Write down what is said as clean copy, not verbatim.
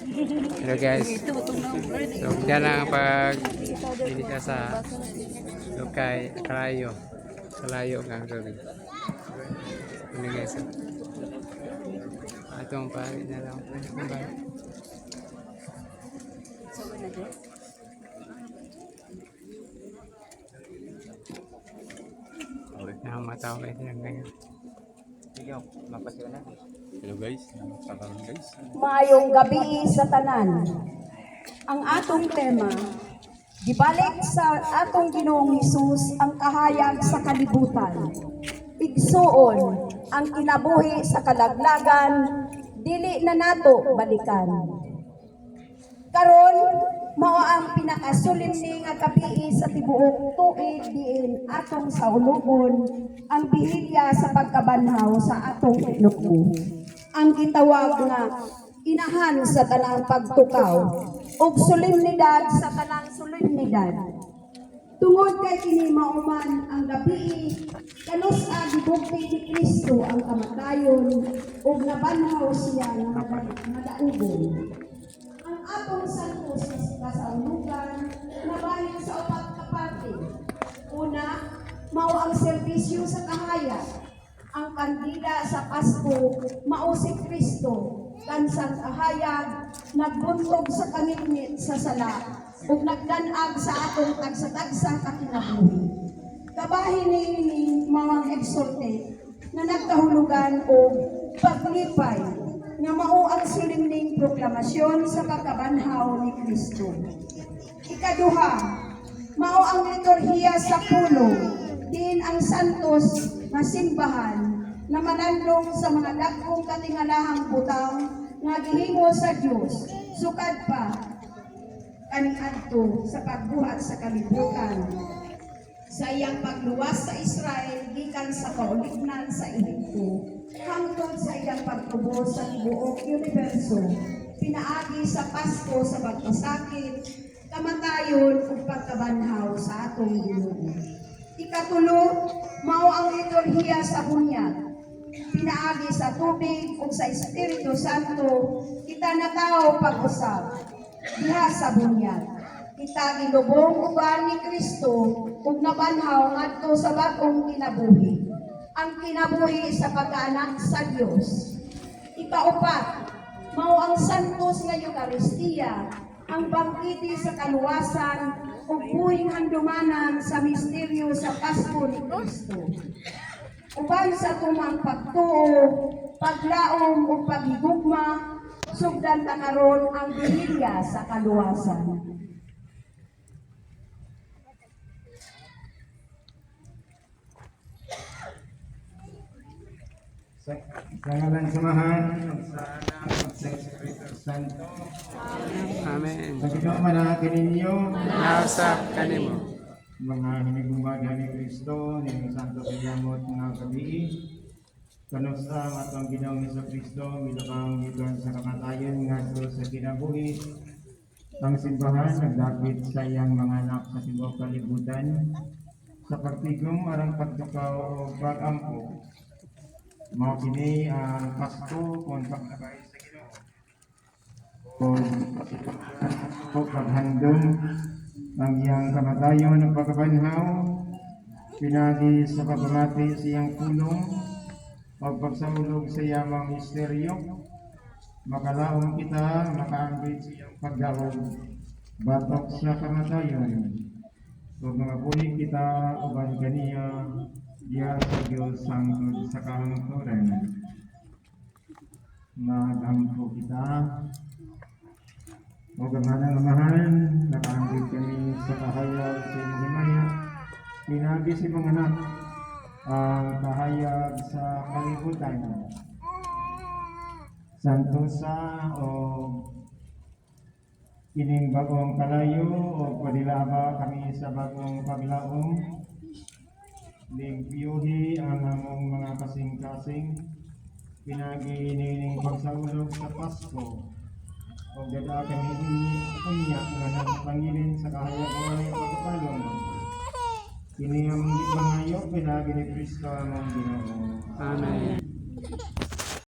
Hello guys. So, yan ang pag-bili ka sa Lukay, Kalayo. Kalayo ng gabi. Ano guys. Itong pari na lang. Ang mataw guys. Yan ganyan. Hello guys, namaskaran guys. Maayong gabi sa tanan. Ang atong tema, gibalik sa atong Ginoong Hesus ang kahayag sa kalibutan. Igsuon ang kinabuhi sa kalaglagan, dili na nato balikan. Karon mao ang pinakasulimni nga gabi sa tibuok tuig diin atong saulugon ang bihilya sa pagkabanhaw sa atong inuko. Ang gitawag nga inahan sa tanang pagtukaw ug solemnidad sa tanang solemnidad. Tungod kay kini mauman ang gabi kanusa gibugti ni Kristo ang kamatayon ug nabanhaw siya nga madaugon. Ang atong santos sa kasaulugan nabahin sa upat ka parte. Una, mao ang serbisyo sa kahayag. Ang kandida sa Pasko mao si Kristo kansang kahayag nagbuntog sa kamingit sa sala ug nagdanag sa atong tagsa-tagsa ka kinabuhi. Kabahin ni mga exhorte na nagkahulugan og paglipay nga mao ang solemning proklamasyon sa pagkabanhaw ni Kristo. Ikaduha, mao ang liturhiya sa pulo, diin ang santos na simbahan na manandong sa mga dakong katingalahang butang nga gihimo sa Dios sukad pa kaniadto sa pagbuhat sa kalibutan sa iyang pagluwas sa Israel gikan sa kaulignan sa Ehipto hangtod sa iyang pagtubo sa tibuok universo pinaagi sa Pasko sa pagpasakit kamatayon ug pagkabanhaw sa atong Ginoo. Ikatulo, mao ang liturhiya sa bunyag. Pinaagi sa tubig ug sa Espiritu Santo, kita natawo pag-usab diha sa bunyag. Kita gilubong uban ni Kristo ug nabanhaw ngadto sa bag-ong kinabuhi. Ang kinabuhi sa pagkaanak sa Dios. Ikaupat, mao ang santos nga Eucharistia, ang bangkiti sa kaluwasan ug buhing handumanan sa misteryo sa Pasko ni Kristo. Uban sa tumang pagtuo, paglaom ug paghigugma, sugdan ta karon ang bihilya sa kaluwasan. Sa ngalan samahan sa anak sa Espiritu Santo. Amen. Sa Ginoo manakin ninyo Nausap kanimo. mga hinigumbaga ni Kristo ning santo kayamot nga gabi. Kanusa ang atong Ginoong Kristo milabang gikan sa kamatayon ngadto sa kinabuhi. Ang simbahan nagdapit sa iyang mga anak sa tibuok kalibutan sa pagtigom arang pagtukaw o pag-ampo. Mao kini ang Pasko kung paglabay sa Ginoo. O paghandom ang iyang kamatayon ng pagkabanhaw, pinagi sa pagpamati sa iyang pulong, o pagsaulog sa iyang mga misteryo, makalaong kita, makaambit sa iyang pagdawog, batok sa kamatayon. O mga puli kita, uban kaniya, diya sa Diyos sangtod sa kahangturan. Magampo kita, o gamanang amahan, nakaambit kami sa kahayag sa iyong himaya, pinagi si mga anak, ang kahayag sa kalibutan. Santosa o kining bagong kalayo o padilaba kami sa bagong paglaom. Ligpiyuhi ang among mga kasing-kasing pinagi nining pagsaulog sa Pasko. O gada kami unya nga nagpangilin sa kahayag o pagpalong. Kini ang pangayo pinagi ni Kristo among Ginoo. Amen.